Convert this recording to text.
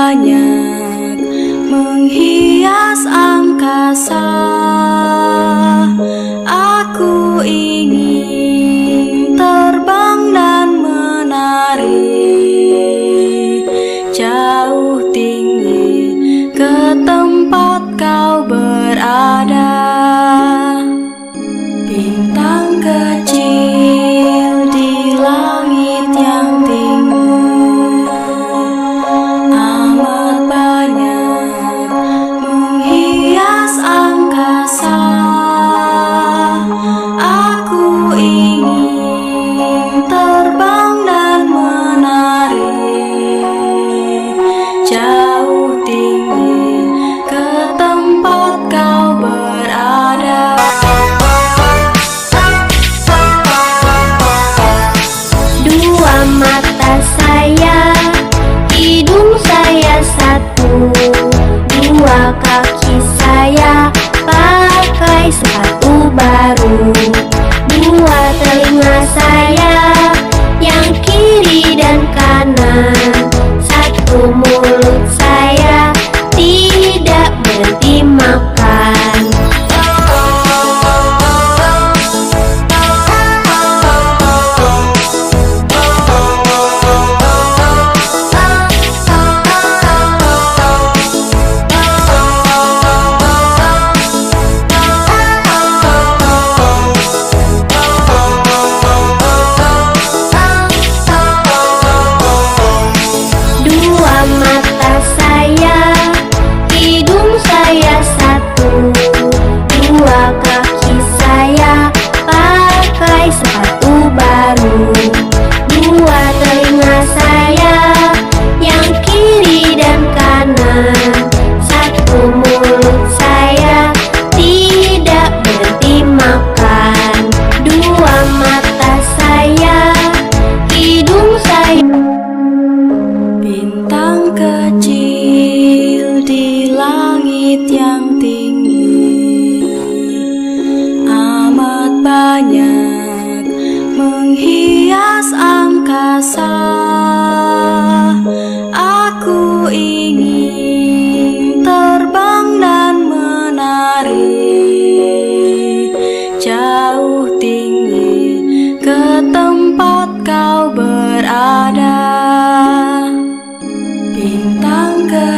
banyak menghias angkasa. Aku ingin terbang dan menari jauh tinggi ke tempat kau berada. Bintang kecil di langit yang tinggi, amat banyak menghias angkasa. Aku ingin terbang dan menari jauh tinggi ke tempat kau berada. Dua mata saya, hidung saya satu, dua kaki saya pakai sepatu baru, dua telinga saya yang kiri dan kanan, satu mulut saya tidak berhenti makan. Dua mata saya, hidung saya satu, dua kaki saya pakai sepatu baru, dua telinga saya yang kiri dan kanan, satu mulut saya tidak berhenti makan. Dua mata saya, hidung saya. Bintang kecil di langit yang tinggi, amat banyak menghias angkasa. Aku ingin terbang dan menari jauh tinggi ke tempat kau berada. Bintang kecil